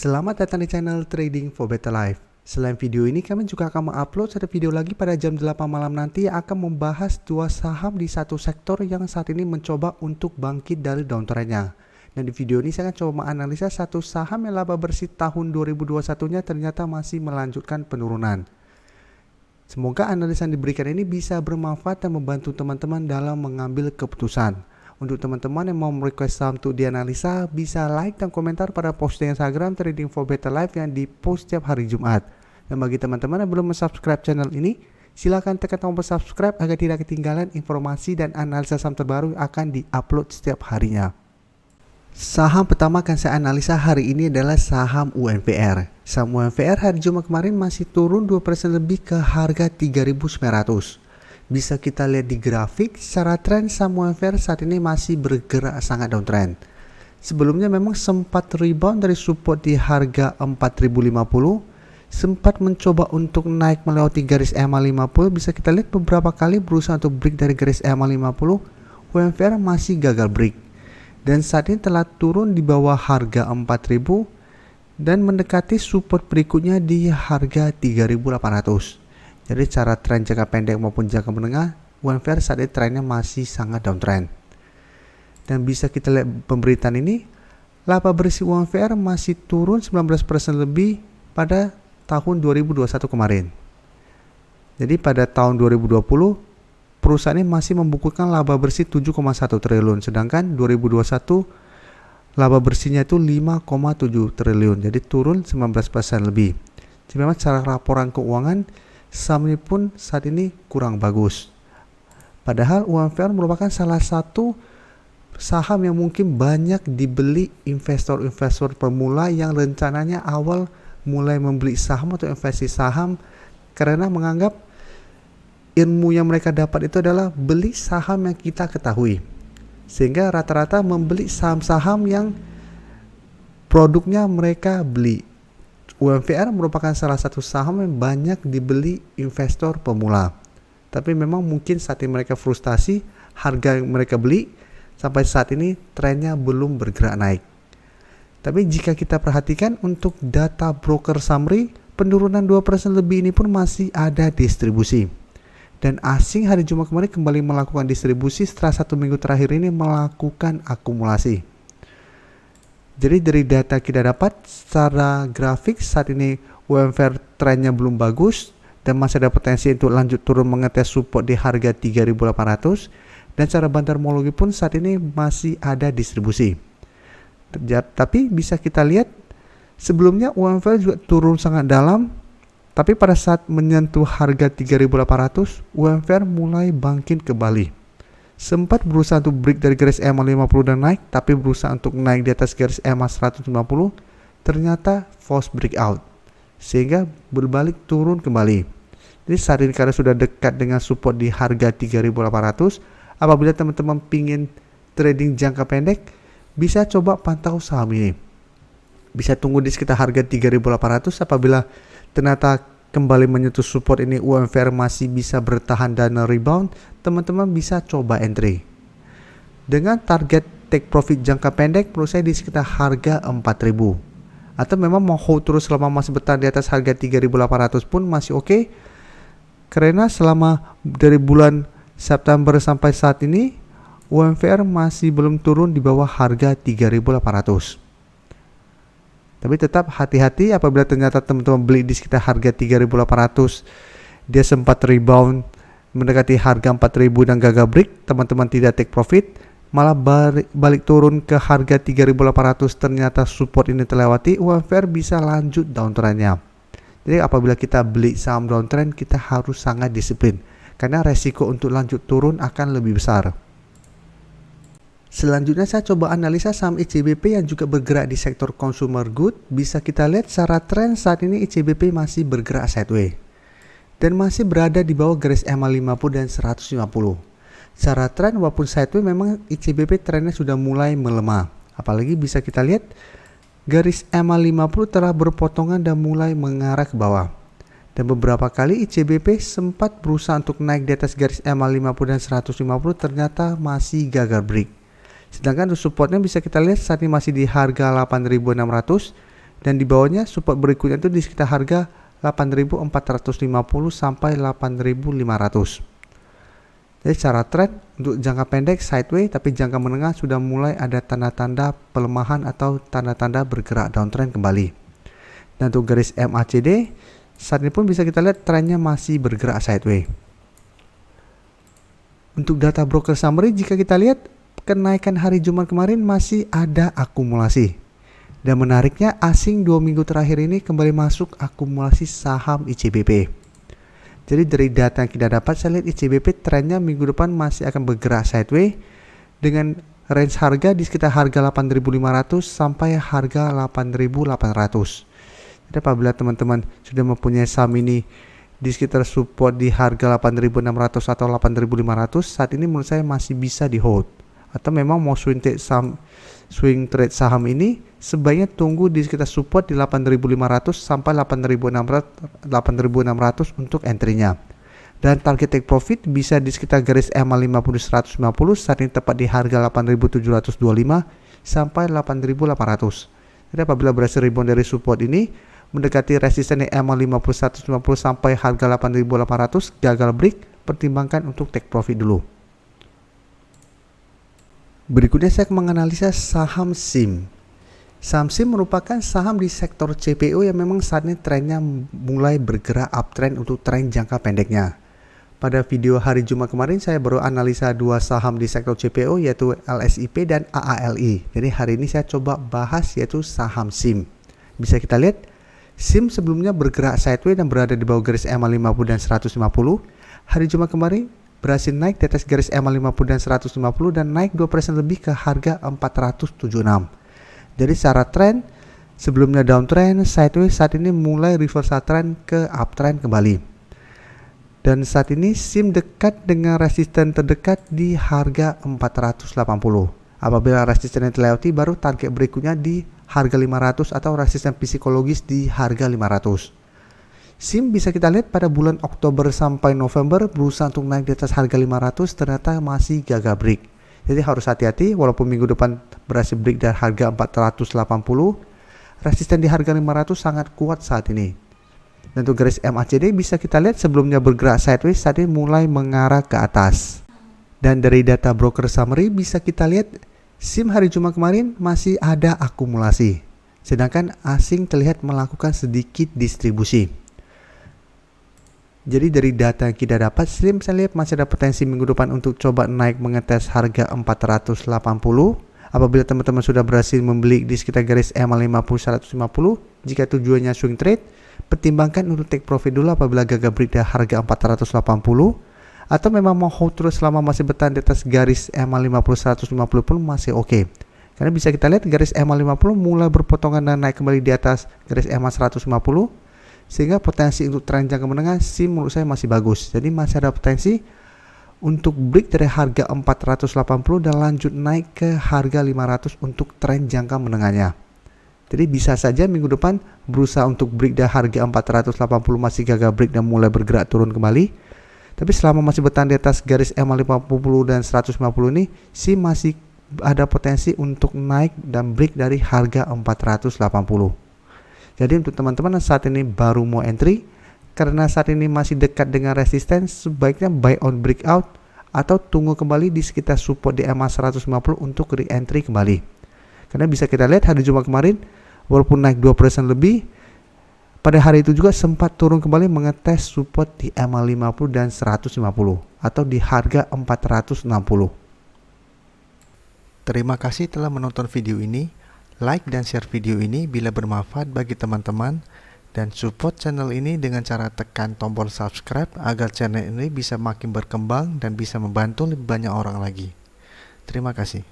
Selamat datang di channel Trading for Better Life. Selain video ini, kami juga akan mengupload satu video lagi pada jam 8 malam nanti yang akan membahas dua saham di satu sektor yang saat ini mencoba untuk bangkit dari downtrend-nya. Dan di video ini saya akan coba menganalisa satu saham yang laba bersih tahun 2021-nya ternyata masih melanjutkan penurunan. Semoga analisa yang diberikan ini bisa bermanfaat dan membantu teman-teman dalam mengambil keputusan. Untuk teman-teman yang mau request saham untuk dianalisa, bisa like dan komentar pada posting Instagram Trading for Better Life yang dipost setiap hari Jumat. Dan bagi teman-teman yang belum subscribe channel ini, silakan tekan tombol subscribe agar tidak ketinggalan informasi dan analisa saham terbaru yang akan diupload setiap harinya. Saham pertama akan saya analisa hari ini adalah saham UNVR. Saham UNVR hari Jumat kemarin masih turun 2% lebih ke harga 3.900. Bisa kita lihat di grafik, secara tren saham UNVR saat ini masih bergerak sangat downtrend. Sebelumnya memang sempat rebound dari support di harga 4.050, sempat mencoba untuk naik melewati garis EMA 50. Bisa kita lihat beberapa kali berusaha untuk break dari garis EMA 50, UNVR masih gagal break. Dan saat ini telah turun di bawah harga 4.000 dan mendekati support berikutnya di harga 3.800. Jadi secara tren jangka pendek maupun jangka menengah, UNVR saat ini trennya masih sangat downtrend. Dan bisa kita lihat pemberitaan ini, laba bersih UNVR masih turun 19% lebih pada tahun 2021 kemarin. Jadi pada tahun 2020, perusahaan ini masih membukukan laba bersih 7,1 triliun, sedangkan 2021 laba bersihnya itu 5,7 triliun, jadi turun 19% lebih. Jadi memang secara laporan keuangan, saham ini pun saat ini kurang bagus. Padahal UNVR merupakan salah satu saham yang mungkin banyak dibeli investor-investor pemula yang rencananya awal mulai membeli saham atau investasi saham karena menganggap ilmu yang mereka dapat itu adalah beli saham yang kita ketahui. Sehingga rata-rata membeli saham-saham yang produknya mereka beli. UNVR merupakan salah satu saham yang banyak dibeli investor pemula. Tapi memang mungkin saat ini mereka frustasi, harga yang mereka beli sampai saat ini trennya belum bergerak naik. Tapi jika kita perhatikan untuk data broker summary, penurunan 2% lebih ini pun masih ada distribusi. Dan asing hari Jumat kemarin kembali melakukan distribusi setelah 1 minggu terakhir ini melakukan akumulasi. Jadi dari data kita dapat secara grafik saat ini UNVR trennya belum bagus dan masih ada potensi untuk lanjut turun mengetes support di harga 3.800 dan secara bandarmologi pun saat ini masih ada distribusi. Tapi bisa kita lihat sebelumnya UNVR juga turun sangat dalam, tapi pada saat menyentuh harga 3.800 UNVR mulai bangkit kembali. Sempat berusaha untuk break dari garis EMA 50 dan naik, tapi berusaha untuk naik di atas garis EMA 150, ternyata false breakout, sehingga berbalik turun kembali. Jadi saat ini karena sudah dekat dengan support di harga 3.800, apabila teman-teman pingin trading jangka pendek, bisa coba pantau saham ini. Bisa tunggu di sekitar harga 3.800, apabila ternyata kembali menyentuh support ini UNVR masih bisa bertahan dan rebound, teman-teman bisa coba entry. Dengan target take profit jangka pendek menurut saya di sekitar harga 4.000. Atau memang mau hold terus selama masih bertahan di atas harga 3.800 pun masih oke. Karena selama dari bulan September sampai saat ini UNVR masih belum turun di bawah harga 3.800. Tapi tetap hati-hati apabila ternyata teman-teman beli di sekitar harga 3.800, dia sempat rebound mendekati harga 4.000 dan gagal break, teman-teman tidak take profit, malah balik turun ke harga 3.800, ternyata support ini terlewati, UNVR bisa lanjut downtrendnya. Jadi apabila kita beli saham downtrend, kita harus sangat disiplin, karena resiko untuk lanjut turun akan lebih besar. Selanjutnya saya coba analisa saham ICBP yang juga bergerak di sektor consumer good. Bisa kita lihat secara tren saat ini ICBP masih bergerak sideways dan masih berada di bawah garis EMA 50 dan 150. Secara tren walaupun sideways memang ICBP trennya sudah mulai melemah. Apalagi bisa kita lihat garis EMA 50 telah berpotongan dan mulai mengarah ke bawah. Dan beberapa kali ICBP sempat berusaha untuk naik di atas garis EMA 50 dan 150, ternyata masih gagal break. Sedangkan untuk supportnya bisa kita lihat saat ini masih di harga 8.600 Dan di bawahnya support berikutnya itu di sekitar harga 8.450 sampai 8.500. Jadi secara trend untuk jangka pendek sideways, tapi jangka menengah sudah mulai ada tanda-tanda pelemahan atau tanda-tanda bergerak downtrend kembali. Dan untuk garis MACD saat ini pun bisa kita lihat trennya masih bergerak sideways. Untuk data broker summary, jika kita lihat kenaikan hari Jumat kemarin masih ada akumulasi. Dan menariknya asing 2 minggu terakhir ini kembali masuk akumulasi saham ICBP. Jadi dari data yang kita dapat, saya lihat ICBP trennya minggu depan masih akan bergerak sideways dengan range harga di sekitar harga 8.500 sampai harga 8.800. Jadi apabila teman-teman sudah mempunyai saham ini di sekitar support di harga 8.600 atau 8.500, saat ini menurut saya masih bisa di hold. Atau memang mau swing trade saham ini sebaiknya tunggu di sekitar support di 8.500 sampai 8.600 untuk entry-nya. Dan target take profit bisa di sekitar garis MA50 150, saat ini tepat di harga 8.725 sampai 8.800. Jadi apabila berhasil rebound dari support ini mendekati resisten di MA50 150 sampai harga 8.800, gagal break, pertimbangkan untuk take profit dulu. Berikutnya saya akan menganalisa saham SIM. Saham SIM merupakan saham di sektor CPO yang memang saat ini trennya mulai bergerak uptrend untuk tren jangka pendeknya. Pada video hari Jumat kemarin saya baru analisa dua saham di sektor CPO yaitu LSIP dan AALI. Jadi hari ini saya coba bahas yaitu saham SIM. Bisa kita lihat SIM sebelumnya bergerak sideways dan berada di bawah garis MA50 dan 150. Hari Jumat kemarin berhasil naik di atas garis MA50 dan 150 dan naik 2% lebih ke harga 476. Jadi secara tren sebelumnya downtrend, sideways, saat ini mulai reversal trend ke uptrend kembali. Dan saat ini SIM dekat dengan resisten terdekat di harga 480. Apabila resisten yang terlewati, baru target berikutnya di harga 500 atau resisten psikologis di harga 500. SIM bisa kita lihat pada bulan Oktober sampai November berusaha untuk naik di atas harga 500, ternyata masih gagal break. Jadi harus hati-hati, walaupun minggu depan berhasil break dari harga 480, resisten di harga 500 sangat kuat saat ini. Dan untuk garis MACD bisa kita lihat sebelumnya bergerak sideways, saat ini mulai mengarah ke atas. Dan dari data broker summary bisa kita lihat SIM hari Jumat kemarin masih ada akumulasi, sedangkan asing terlihat melakukan sedikit distribusi. Jadi dari data yang kita dapat, SIM saya lihat masih ada potensi minggu depan untuk coba naik mengetes harga 480. Apabila teman-teman sudah berhasil membeli di sekitar garis MA50 150, jika tujuannya swing trade, pertimbangkan untuk take profit dulu apabila gagal break dari harga 480, atau memang mau hold terus selama masih bertahan di atas garis MA50 150 pun masih oke. Karena bisa kita lihat garis MA50 mulai berpotongan dan naik kembali di atas garis MA 150, sehingga potensi untuk tren jangka menengah SIM menurut saya masih bagus. Jadi masih ada potensi untuk break dari harga 480 dan lanjut naik ke harga 500 untuk tren jangka menengahnya. Jadi bisa saja minggu depan berusaha untuk break dari harga 480 masih gagal break dan mulai bergerak turun kembali. Tapi selama masih bertahan di atas garis MA50 dan 150 ini, SIM masih ada potensi untuk naik dan break dari harga 480. Jadi untuk teman-teman yang saat ini baru mau entry, karena saat ini masih dekat dengan resisten, sebaiknya buy on breakout atau tunggu kembali di sekitar support di MA 150 untuk re-entry kembali. Karena bisa kita lihat hari Jumat kemarin, walaupun naik 2% lebih, pada hari itu juga sempat turun kembali mengetes support di MA 50 dan 150 atau di harga 460. Terima kasih telah menonton video ini. Like dan share video ini bila bermanfaat bagi teman-teman, dan support channel ini dengan cara tekan tombol subscribe agar channel ini bisa makin berkembang dan bisa membantu lebih banyak orang lagi. Terima kasih.